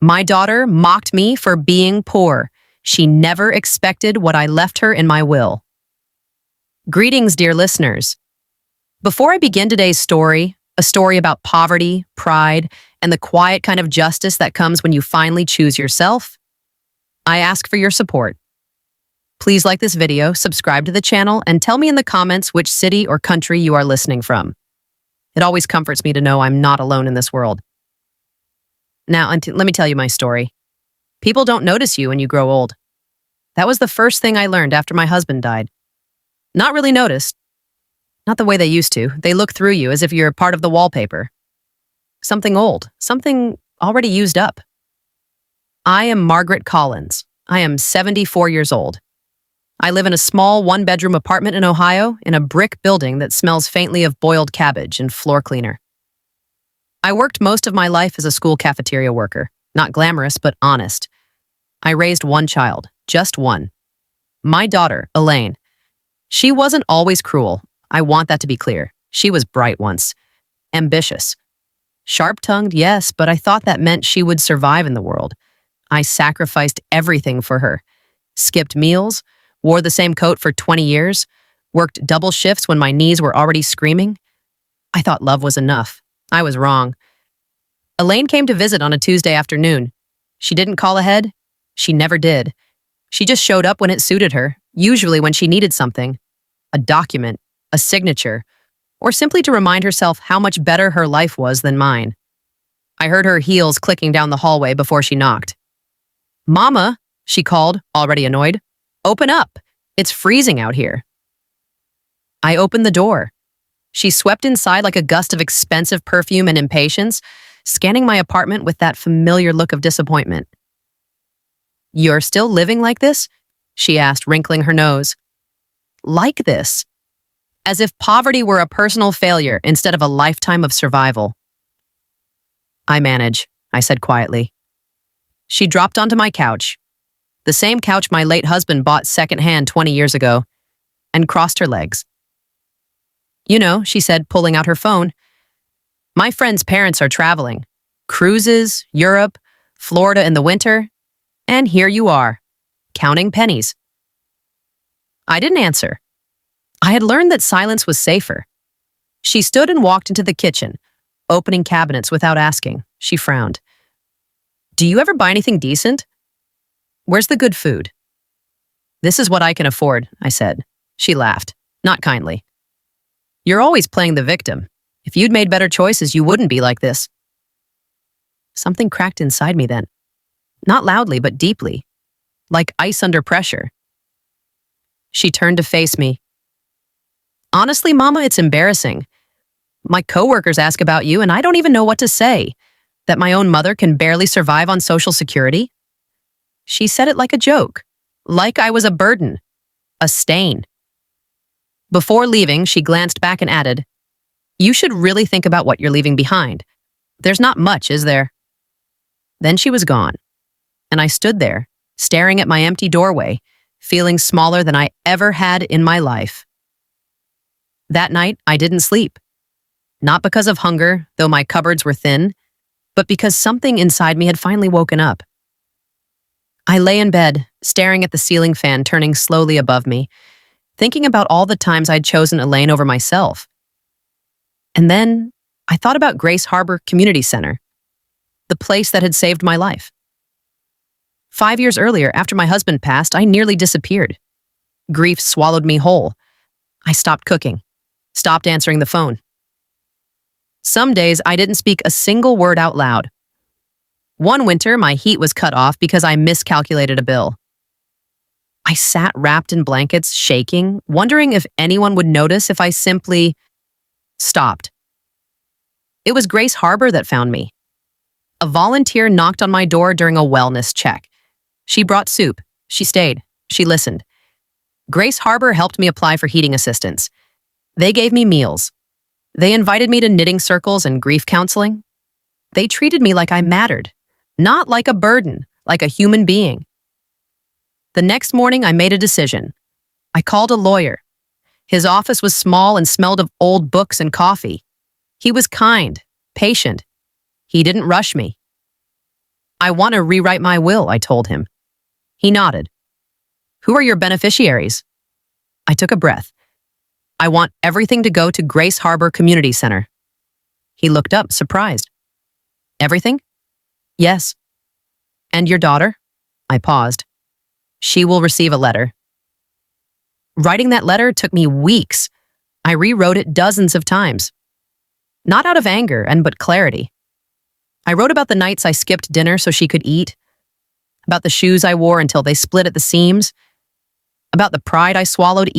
My daughter mocked me for being poor. She never expected what I left her in my will. Greetings, dear listeners. Before I begin today's story, a story about poverty, pride, and the quiet kind of justice that comes when you finally choose yourself, I ask for your support. Please like this video, subscribe to the channel, and tell me in the comments which city or country you are listening from. It always comforts me to know I'm not alone in this world. Now, let me tell you my story. People don't notice you when you grow old. That was the first thing I learned after my husband died. Not really noticed. Not the way they used to. They look through you as if you're part of the wallpaper. Something old, something already used up. I am Margaret Collins. I am 74 years old. I live in a small one-bedroom apartment in Ohio in a brick building that smells faintly of boiled cabbage and floor cleaner. I worked most of my life as a school cafeteria worker, not glamorous, but honest. I raised one child, just one. My daughter, Elaine. She wasn't always cruel. I want that to be clear. She was bright once. Ambitious. Sharp-tongued, yes, but I thought that meant she would survive in the world. I sacrificed everything for her. Skipped meals, wore the same coat for 20 years, worked double shifts when my knees were already screaming. I thought love was enough. I was wrong. Elaine came to visit on a Tuesday afternoon. She didn't call ahead. She never did. She just showed up when it suited her, usually when she needed something. A document, a signature, or simply to remind herself how much better her life was than mine. I heard her heels clicking down the hallway before she knocked. "Mama," she called, already annoyed. "Open up. It's freezing out here." I opened the door. She swept inside like a gust of expensive perfume and impatience, scanning my apartment with that familiar look of disappointment. "You're still living like this?" she asked, wrinkling her nose. Like this. As if poverty were a personal failure instead of a lifetime of survival. "I manage," I said quietly. She dropped onto my couch, the same couch my late husband bought secondhand 20 years ago, and crossed her legs. "You know," she said, pulling out her phone, "my friend's parents are traveling. Cruises, Europe, Florida in the winter, and here you are, counting pennies." I didn't answer. I had learned that silence was safer. She stood and walked into the kitchen, opening cabinets without asking. She frowned. "Do you ever buy anything decent? Where's the good food?" "This is what I can afford," I said. She laughed, not kindly. "You're always playing the victim. If you'd made better choices, you wouldn't be like this." Something cracked inside me then. Not loudly, but deeply. Like ice under pressure. She turned to face me. "Honestly, Mama, it's embarrassing. My coworkers ask about you, and I don't even know what to say. That my own mother can barely survive on Social Security?" She said it like a joke. Like I was a burden. A stain. Before leaving, she glanced back and added, "You should really think about what you're leaving behind. There's not much, is there?" Then she was gone, and I stood there, staring at my empty doorway, feeling smaller than I ever had in my life. That night, I didn't sleep. Not because of hunger, though my cupboards were thin, but because something inside me had finally woken up. I lay in bed, staring at the ceiling fan turning slowly above me, thinking about all the times I'd chosen Elaine over myself. And then I thought about Grace Harbor Community Center, the place that had saved my life. 5 years earlier, after my husband passed, I nearly disappeared. Grief swallowed me whole. I stopped cooking, stopped answering the phone. Some days I didn't speak a single word out loud. One winter, my heat was cut off because I miscalculated a bill. I sat wrapped in blankets, shaking, wondering if anyone would notice if I simply stopped. It was Grace Harbor that found me. A volunteer knocked on my door during a wellness check. She brought soup. She stayed. She listened. Grace Harbor helped me apply for heating assistance. They gave me meals. They invited me to knitting circles and grief counseling. They treated me like I mattered, not like a burden, like a human being. The next morning, I made a decision. I called a lawyer. His office was small and smelled of old books and coffee. He was kind, patient. He didn't rush me. I want to rewrite my will, I told him. He nodded. Who are your beneficiaries? I took a breath. I want everything to go to Grace Harbor Community Center. He looked up, surprised. Everything? Yes. And your daughter? I paused. She will receive a letter. Writing that letter took me weeks. I rewrote it dozens of times. Not out of anger, but clarity. I wrote about the nights I skipped dinner so she could eat, about the shoes I wore until they split at the seams, about the pride I swallowed